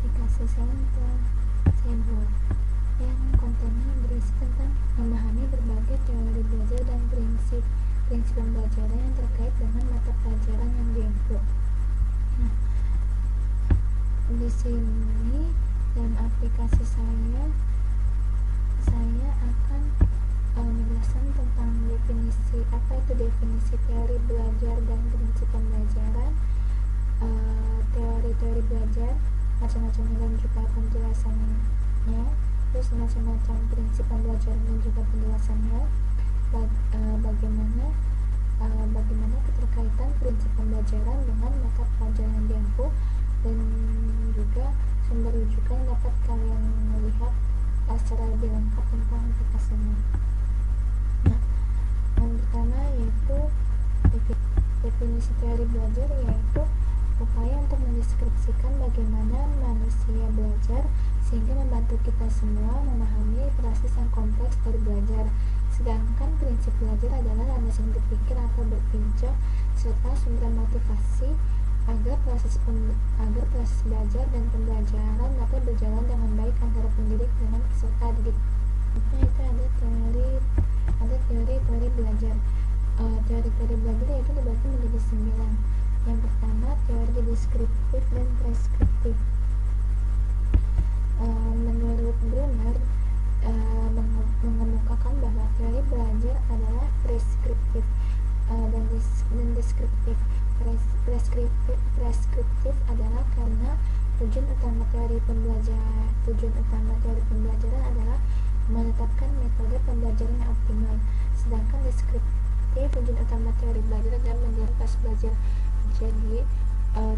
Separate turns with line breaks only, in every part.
aplikasi Sandbox yang kontennya berisi tentang memahami berbagai teori belajar dan prinsip pembelajaran yang terkait dengan mata pelajaran yang diampu. Nah, di sini dalam aplikasi saya akan menjelaskan tentang definisi teori belajar dan prinsip pembelajaran, teori-teori belajar macam-macamnya dan juga penjelasannya, terus macam-macam prinsip pembelajaran dan juga penjelasannya, bagaimana keterkaitan prinsip pembelajaran dengan mata pelajaran yang diampu, dan juga sumber rujukan yang dapat kalian melihat secara lebih lengkap tentang aplikasinya. Nah, yang pertama yaitu definisi teori belajar, yaitu upaya untuk mendeskripsikan bagaimana manusia belajar sehingga membantu kita semua memahami proses yang kompleks dari belajar. Sedangkan prinsip belajar adalah landasan berpikir atau berpijak serta sumber motivasi agar proses belajar dan pembelajaran dapat berjalan dengan baik antara pendidik dengan peserta didik. Itu ada teori belajar. Teori belajar yaitu dibagi menjadi 9. Yang pertama, teori deskriptif dan preskriptif. Menurut Brunner, mengemukakan bahwa teori belajar adalah preskriptif dan deskriptif. Preskriptif adalah karena tujuan utama teori pembelajaran adalah menetapkan metode pembelajaran yang optimal. Sedangkan deskriptif, tujuan utama teori belajar adalah mendidik proses belajar. Jadi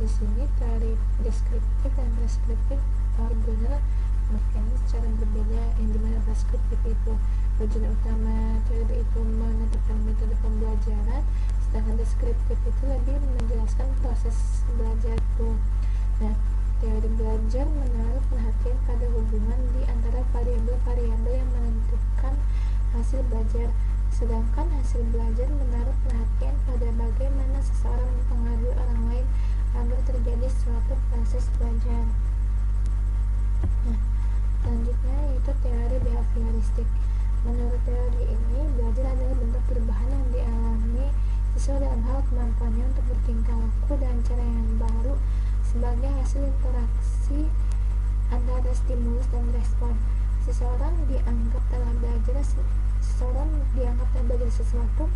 di sini teori deskriptif dan preskriptif Brunner menjelaskan secara berbeda, yang dimana preskriptif itu tujuan utama teori itu menetapkan metode pembelajaran, sedangkan deskriptif itu lebih menjelaskan proses belajar itu. Nah, teori belajar menaruh perhatian pada hubungan di antara variabel-variabel yang menentukan hasil belajar, sedangkan hasil belajar menaruh perhatian pada bagaimana seseorang mempengaruhi orang lain agar terjadi suatu proses belajar. Nah, selanjutnya yaitu teori behavioristik. Menurut teori ini, belajar adalah bentuk perubahan yang dialami siswa dalam hal kemampuannya untuk bertingkah laku dengan cara yang baru sebagai hasil interaksi antara stimulus dan respon. Seseorang dianggap telah belajar sesuatu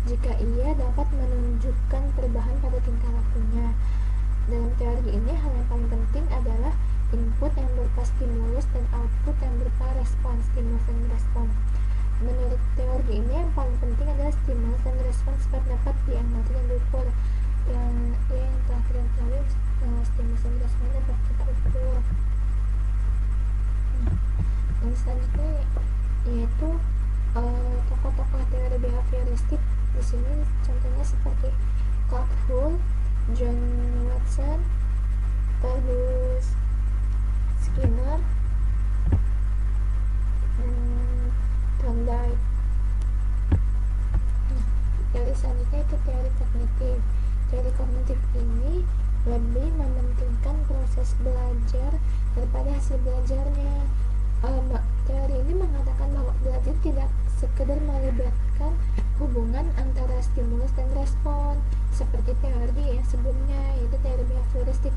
jika ia dapat menunjukkan perubahan pada tingkah lakunya. Dalam teori ini, hal yang paling penting adalah input yang berupa stimulus dan output yang berupa stimulus dan respon. Menurut teori ini, yang paling penting adalah stimulus dan respon sebab dapat diamati dan diukur. Yang telah kita ketahui, stimulus dan respon dapat kita ukur. Yang selanjutnya yaitu tokoh-tokoh teori behavioristik. Di sini contohnya seperti Clark Hull, John Watson, Fergus Skinner, dan Thorndike. Teori selanjutnya itu teori kognitif. Teori kognitif ini lebih mementingkan proses belajar daripada hasil belajarnya. Teori ini mengatakan bahwa belajar tidak sekedar melibatkan hubungan antara stimulus dan respon seperti teori yang sebelumnya, yaitu teori behavioristik.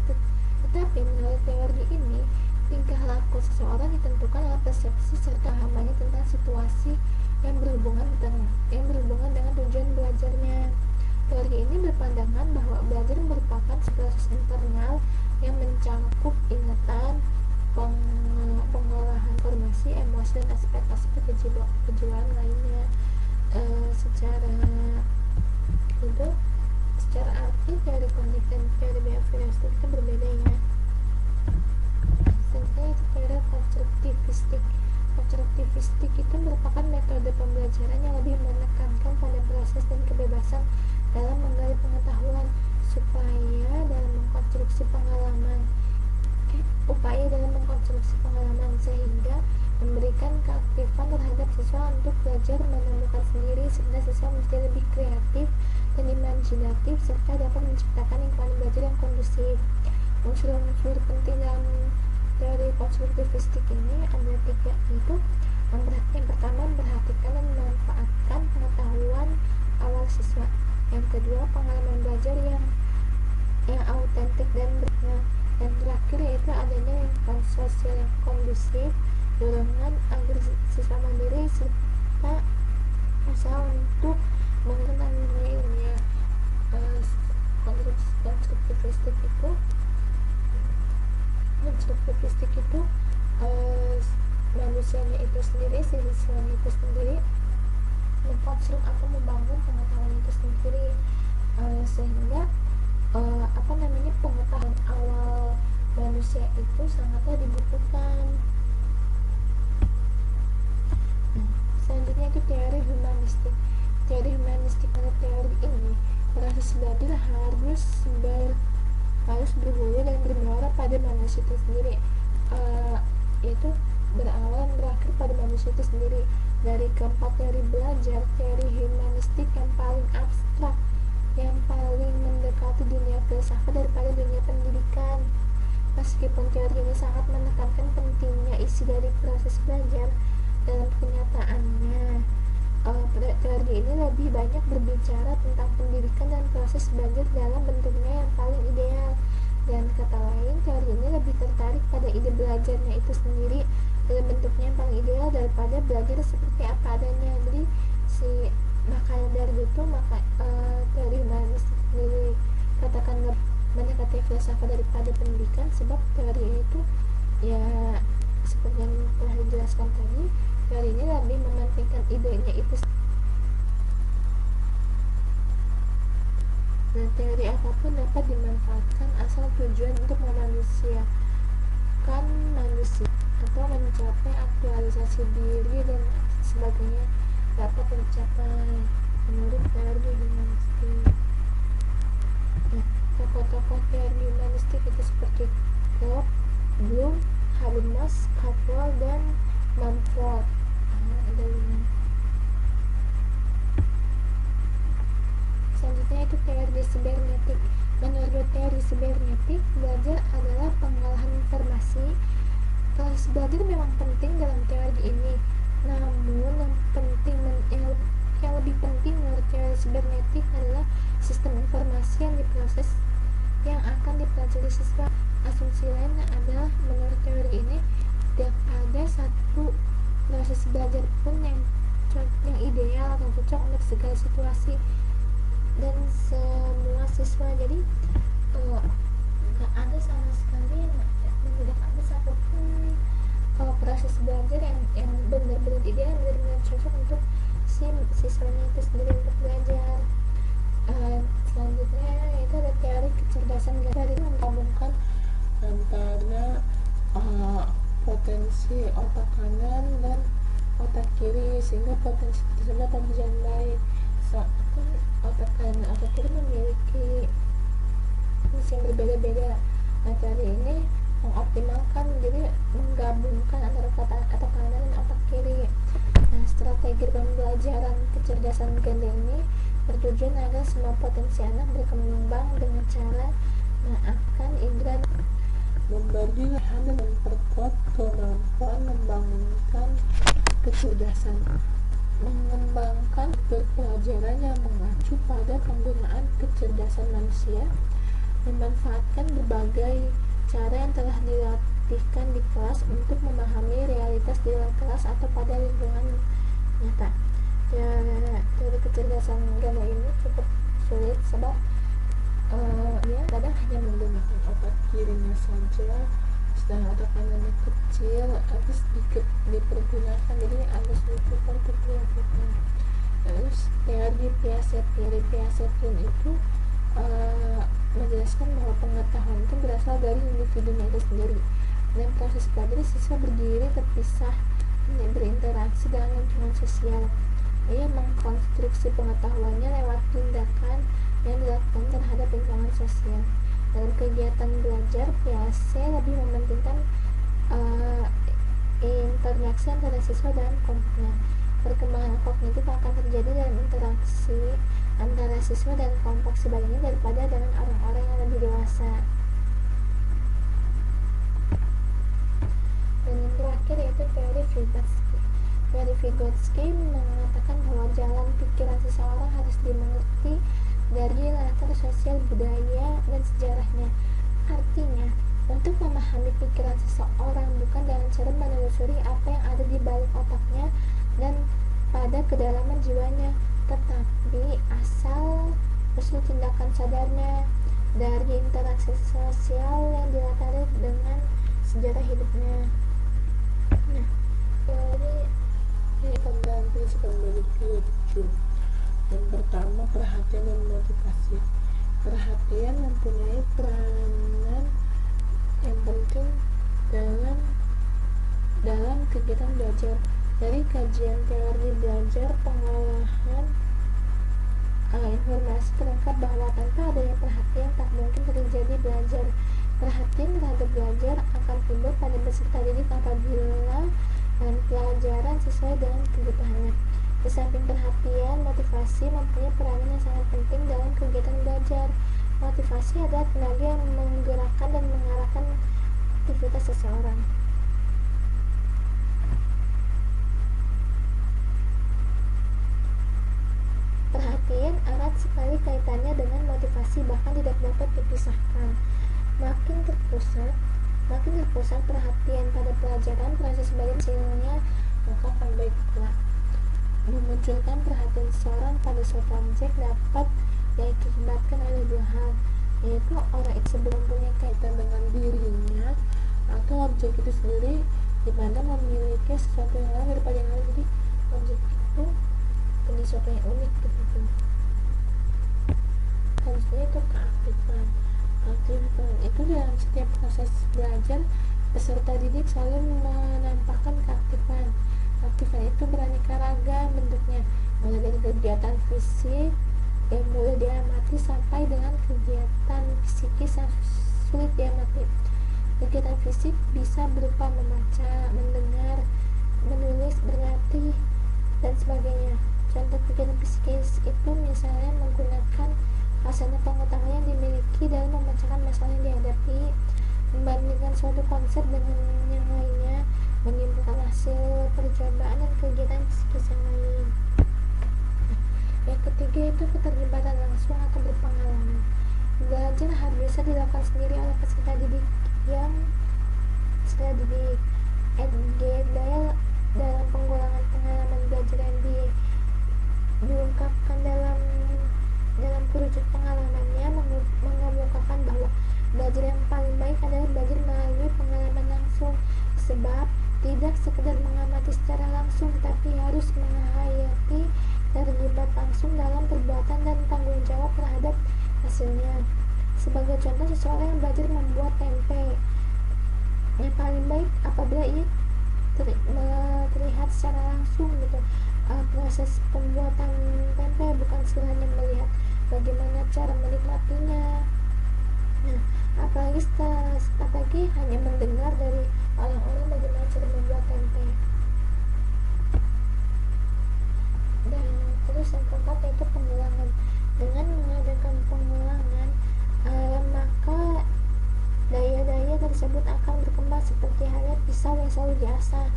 Tetapi menurut teori ini, tingkah laku seseorang ditentukan oleh persepsi serta pemahamannya tentang situasi yang berhubungan dengan tujuan belajarnya. Teori ini berpandangan bahwa belajar merupakan proses internal yang mencakup ingatan, pengolahan informasi, emosi, dan aspek-aspek kejiwaan lainnya. Secara arti teori kognitif dan teori behavioristik itu berbeda ya. Selanjutnya itu teori konstruktivistik itu merupakan metode pembelajaran yang lebih menekankan pada proses dan kebebasan dalam menggali pengetahuan dalam mengkonstruksi pengalaman sehingga memberikan keaktifan terhadap siswa untuk belajar menemukan sendiri, sehingga siswa mesti lebih kreatif dan imajinatif serta dapat menciptakan lingkungan belajar yang kondusif. Unsur-unsur penting dalam teori konstruktivistik ini ada 3, yaitu yang pertama memperhatikan dan memanfaatkan pengetahuan awal siswa, yang kedua pengalaman belajar yang autentik dan bermakna, dan terakhir yaitu adanya lingkungan sosial yang kondusif, dorongan agar siswa mandiri serta usaha untuk menggunakan nilai-nilai konstruktivistik itu manusianya itu sendiri, siswanya itu sendiri mengkonstruk atau membangun pengetahuan itu sendiri, sehingga pengetahuan awal manusia itu sangatlah dibutuhkan. Selanjutnya itu teori humanistik. Teori humanistik pada teori ini proses belajar harus berhulu dan bermuara pada manusia itu sendiri, yaitu berawal dan berakhir pada manusia itu sendiri. Dari keempat teori belajar, teori humanistik yang paling abstrak, yang paling mendekati dunia filsafat daripada dunia pendidikan. Meskipun teori ini sangat menekankan pentingnya isi dari proses belajar dalam kenyataannya, teori ini lebih banyak berbicara tentang pendidikan dan proses belajar dalam bentuknya yang paling ideal. Dan kata lain, teori ini lebih tertarik pada ide belajarnya itu sendiri dalam bentuknya yang paling ideal daripada belajar seperti apa adanya. Jadi makanya dari itu teori humanis sendiri katakan mendekati filsafat daripada pendidikan, sebab teori itu ya seperti yang telah dijelaskan tadi, teori ini lebih mementingkan idenya itu. Dan teori apapun dapat dimanfaatkan asal tujuan untuk memanusiakan manusia atau mencapai aktualisasi diri dan sebagainya dapat tercapai menurut teori humanistik. Nah, tokoh-tokoh teori humanistik itu seperti Locke, Bloom, Habermas, Capwell, dan Mumford. Ada 5. Selanjutnya itu teori sibernetik. Menurut teori sibernetik, belajar adalah pengolahan informasi. Proses belajar memang penting dalam teori ini, namun yang lebih penting menurut teori sibernetik adalah sistem informasi yang akan dipelajari siswa. Asumsi lain adalah menurut teori ini tidak ada satu proses belajar pun yang ideal atau cocok untuk segala situasi dan semua siswa. Jadi gak ada sama sekali tidak ada satupun proses belajar yang benar-benar ideal, benar-benar cocok untuk si siswanya itu sendiri untuk belajar. Selanjutnya itu ada teori kecerdasan ganda, menggabungkan antara potensi otak kanan dan otak kiri sehingga potensi tersebut dapat berjalan baik. Otak kanan dan otak kiri memiliki fungsi yang berbeda-beda. Nah, teori ini mengoptimalkan, jadi menggabungkan antara otak kanan dan otak kiri. Nah, strategi pembelajaran kecerdasan ganda ini bertujuan agar semua potensi anak berkembang dengan cara menaktifkan indera, memberi dan memperkuat kemampuan membangunkan kecerdasan, mengembangkan pelajaran yang mengacu pada penggunaan kecerdasan manusia, memanfaatkan berbagai cara yang telah dilatihkan di kelas untuk memahami realitas di luar kelas atau pada lingkungan nyata. Teori kecerdasan ganda ini cukup sulit sebab dia kadang hanya menggunakan otak kirinya saja, sedangkan otak kanannya kecil, agak sedikit dipergunakan, jadi agak sulit untuk dilakukan. Terus teori Piaget itu menjelaskan bahwa pengetahuan itu berasal dari individunya itu sendiri, dan proses belajar siswa berdiri terpisah berinteraksi dengan lingkungan sosial. Ia mengkonstruksi pengetahuannya lewat tindakan yang dilakukan terhadap lingkungan sosial. Dalam kegiatan belajar, Piaget lebih mementingkan interaksi antara siswa dan kelompoknya. Perkembangan kognitif akan terjadi dalam interaksi antara siswa dan kelompok sebaliknya daripada dengan orang-orang yang lebih dewasa. terakhir yaitu teori Vygotsky. Teori Vygotsky mengatakan bahwa jalan pikiran seseorang harus dimengerti dari latar sosial, budaya, dan sejarahnya. Artinya, untuk memahami pikiran seseorang bukan dengan cara menelusuri apa yang ada di balik otaknya dan pada kedalaman jiwanya, tetapi asal usul tindakan sadarnya dari interaksi sosial yang dilatari dengan sejarah hidupnya. Nah, teori
tentang prinsip memiliki 7. Yang pertama, perhatian dan motivasi. Perhatian mempunyai peranan yang penting dalam kegiatan belajar. Dari kajian teori belajar pengolahan informasi terungkap bahwa tanpa adanya perhatian tak mungkin terjadi belajar. Perhatian terhadap belajar akan timbul pada peserta didik apabila pelajaran sesuai dengan kebutuhannya. Di samping perhatian, motivasi mempunyai peranan yang sangat penting dalam kegiatan belajar. Motivasi adalah tenaga yang menggerakkan dan mengarahkan aktivitas seseorang. Perhatian erat sekali kaitannya dengan motivasi, bahkan tidak dapat dipisahkan. Makin terpusat perhatian pada pelajaran, proses belajar hasilnya maka akan baik pula. Memunculkan perhatian seseorang pada suatu objek dapat diakibatkan oleh dua hal, yaitu orang itu sebelum punya kaitan dengan dirinya atau objek itu sendiri, di mana memiliki sesuatu yang lain daripada yang lain. Jadi objek itu punya sesuatu yang unik gitu. Selanjutnya itu keaktifan. Aktifan itu dalam setiap proses belajar, peserta didik selalu menampakkan keaktifan. Aktifan itu beraneka ragam bentuknya, mulai dari kegiatan fisik yang mudah diamati sampai dengan kegiatan psikis yang sulit diamati. Kegiatan fisik bisa berupa membaca, mendengar, menulis, berlatih, dan sebagainya. Contoh kegiatan psikis itu misalnya menggunakan asana pengetahuan yang dimiliki dalam memecahkan masalah yang dihadapi, membandingkan suatu konsep dengan yang lainnya, menyimpulkan hasil percobaan dan kegiatan psikis yang lain. Yang ketiga itu keterlibatan langsung atau berpengalaman. Belajar harus bisa dilakukan sendiri oleh peserta didik yang Edgedahl dalam penggulangan pengalaman belajar yang diungkapkan dalam kerucut pengalamannya mengemukakan bahwa belajar yang paling baik adalah belajar melalui pengalaman langsung, sebab tidak sekedar mengamati secara langsung, tapi harus menghayati, terlibat langsung dalam perbuatan dan tanggung jawab terhadap hasilnya. Sebagai contoh, seseorang yang belajar membuat tempe, yang paling baik apabila ia terlihat secara langsung gitu, proses pembuatan tempe, bukan sekedar melihat bagaimana cara menikmatinya. Nah, apalagi hanya mendengar dari orang-orang bagaimana cara membuat tempe. Dan terus yang keempat yaitu pengulangan. Dengan mengadakan pengulangan, maka daya-daya tersebut akan berkembang seperti halnya pisau yang selalu diasah,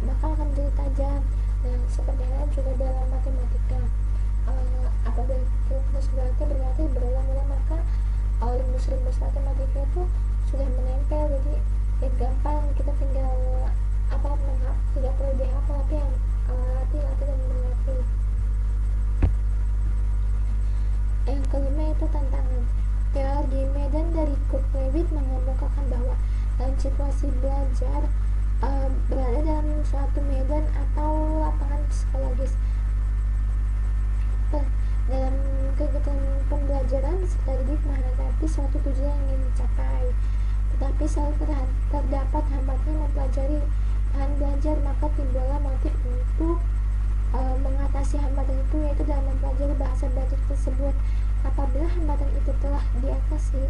maka akan menjadi tajam. Dan seperti halnya juga dalam matematika, apabila berarti berulang-ulang, maka rumus-rumus matematika itu sudah menempel, jadi gampang, kita tinggal tidak perlu dihafal, tapi yang latih dan melatih. Yang kelima itu tantangan. Teori medan dari Kurt Lewin mengemukakan bahwa dalam situasi belajar berada dalam suatu medan atau lapangan psikologis. Dalam kegiatan pembelajaran, peserta didik menghadapi suatu tujuan yang ingin dicapai, tetapi selalu terdapat hambatan mempelajari bahan belajar, maka timbullah motif untuk mengatasi hambatan itu, yaitu dalam mempelajari bahasa belajar tersebut. Apabila hambatan itu telah diatasi,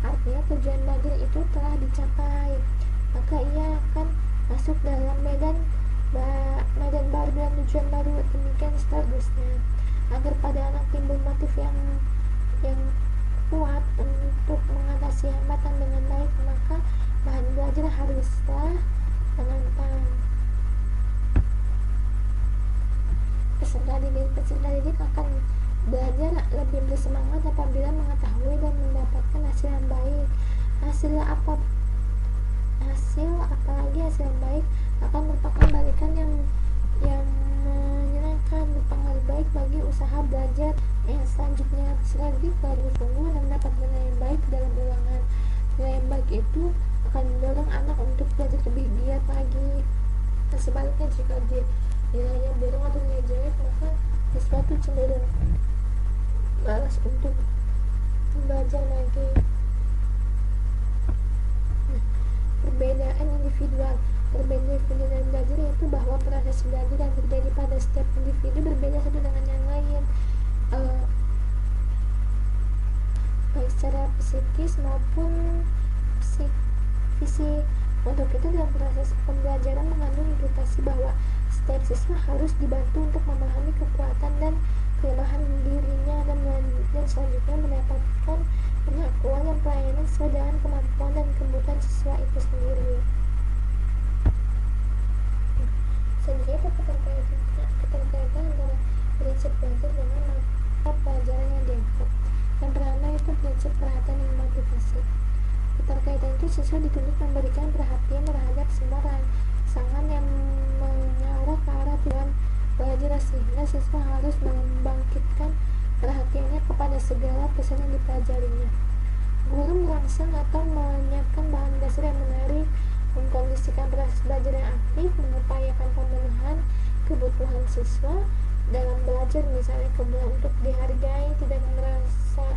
artinya tujuan belajar itu telah dicapai, maka ia akan masuk dalam medan baru dan tujuan baru, demikian seterusnya. Agar pada anak timbul motif yang kuat untuk mengatasi hambatan dengan baik, maka bahan belajar haruslah
menantang. Peserta didik akan belajar lebih bersemangat apabila mengetahui dan mendapatkan hasil yang baik. Hasil apalagi hasil yang baik akan merupakan balikan yang menyenangkan, berpengaruh baik bagi usaha belajar yang selanjutnya. Peserta didik bersungguh dan mendapat nilai yang baik dalam ulangan. Nilai yang baik itu akan mendorong anak untuk belajar lebih giat lagi. Dan sebaliknya, jika nilainya buruk atau nilai jelek, maka siswa itu cenderung malas untuk belajar lagi. Perbedaan individual dalam belajar yaitu bahwa proses belajar yang terjadi pada setiap individu berbeda satu dengan yang lain, baik secara psikis maupun fisik. Untuk itu, dalam proses pembelajaran mengandung implikasi bahwa setiap siswa harus dibantu untuk memahami kekuatan dan kelemahan dirinya dan selanjutnya mendapatkan pengakuan dan pelayanan sesuai dengan kemampuan dan kebutuhan siswa itu sendiri. Selanjutnya, keterkaitan antara prinsip belajar dengan mata pelajaran yang diangkat. Yang pertama itu prinsip perhatian dan motivasi. Keterkaitan itu siswa dituntut memberikan perhatian terhadap semua rangsangan yang mengarah ke arah tujuan belajar, sehingga siswa harus membangkitkan perhatiannya kepada segala pesan yang dipelajarinya. Guru merangsang atau menyiapkan bahan dasar yang menarik, mengkondisikan proses belajar yang aktif, mengupayakan pemenuhan kebutuhan siswa dalam belajar, misalnya kebutuhan untuk dihargai, tidak merasa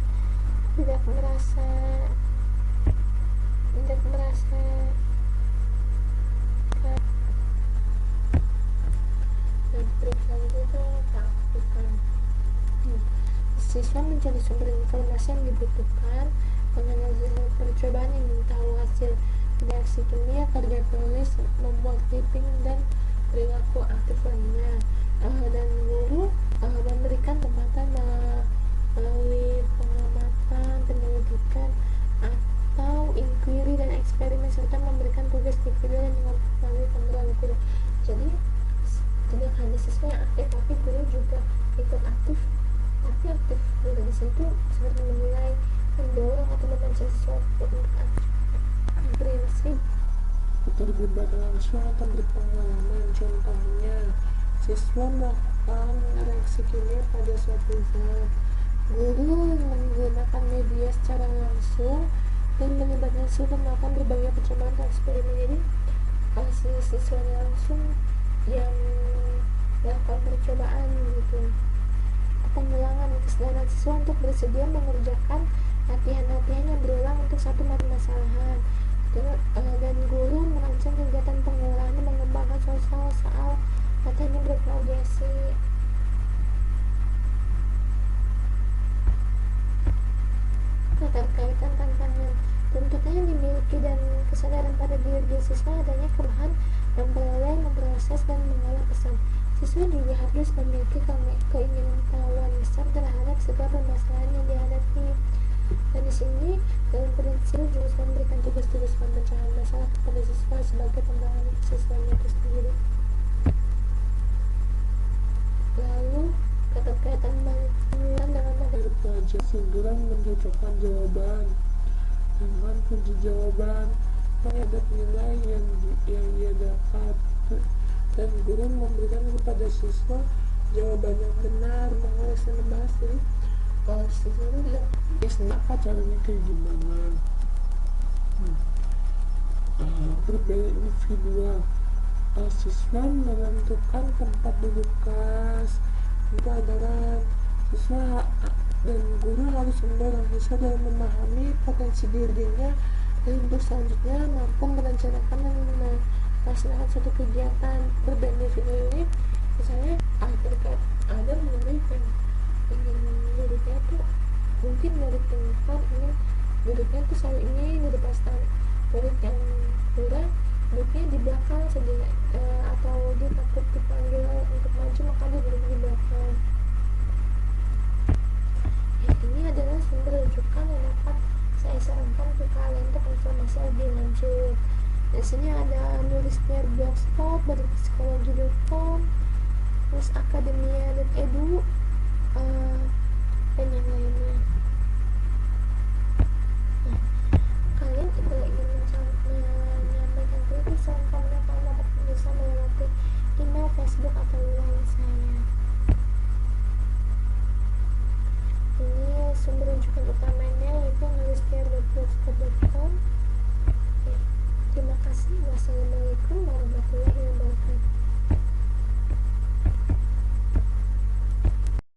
siswa mencari sumber informasi yang dibutuhkan, menganalisis percobaan yang tahu hasil reaksi kimia, kerja tulis, membuat clipping, dan perilaku aktif lainnya. Dan guru memberikan tempatan melalui pengamatan, penyelidikan, atau inquiry dan eksperimen, serta memberikan tugas individu dan melalui kontrol guru. Jadi tidak hanya siswa yang aktif, tapi guru juga ikut aktif. Tapi aktif guru di situ seperti menilai, mendorong atau membaca sesuatu untuk prinsip
terlibat langsung atau berpengalaman. Contohnya, siswa melakukan reaksi kimia pada suatu zat. Guru menggunakan media secara langsung dan melibatkan siswa melakukan berbagai percobaan atau eksperimen. Jadi siswanya langsung yang melakukan percobaan gitu. Pengulangan, kesadaran siswa untuk bersedia mengerjakan latihan-latihan yang berulang untuk satu permasalahan. Dan guru merancang kegiatan pengolahan dan mengembangkan soal latihan yang bervariasi. Keterkaitan tantangan, tuntutan yang dimiliki dan kesadaran pada diri siswa adanya kebahan memperoleh, memproses, dan mengolah pesan. Siswa juga harus memiliki keinginan tahuan besar terhadap segala permasalahan yang dihadapi. Dan di sini dalam prinsip juga memberikan tugas-tugas pemecahan masalah kepada siswa sebagai tantangan siswanya itu sendiri. Lalu keterkaitan pengulangan dengan materi
pelajar segera mencocokkan jawaban dengan kunci jawaban terhadap nilai yang ia dapat, dan guru memberikan kepada siswa jawaban yang benar, mengulas dan membahas. Jadi kalau siswa itu tidak apa caranya kayak gimana. Berbeda individual, siswa menentukan tempat duduk kelas, pelajaran. Siswa dan guru harus mendorong siswa dalam memahami potensi dirinya dan untuk selanjutnya mampu merencanakan dan melaksanakan suatu kegiatan. Berbeda individu ini misalnya ada murid yang ingin duduknya tuh mungkin murid yang depan ingin duduknya tuh selalu ini di depan stand, murid yang kurang duduknya di belakang saja, atau dia takut dipanggil untuk maju maka dia duduk di belakang. Ini adalah sumber rujukan yang dapat saya sarankan ke kalian untuk informasi lebih lanjut. Dan
biasanya ada nulis biar blogspot, psikologi.com, terus akademia.edu, dan yang lainnya.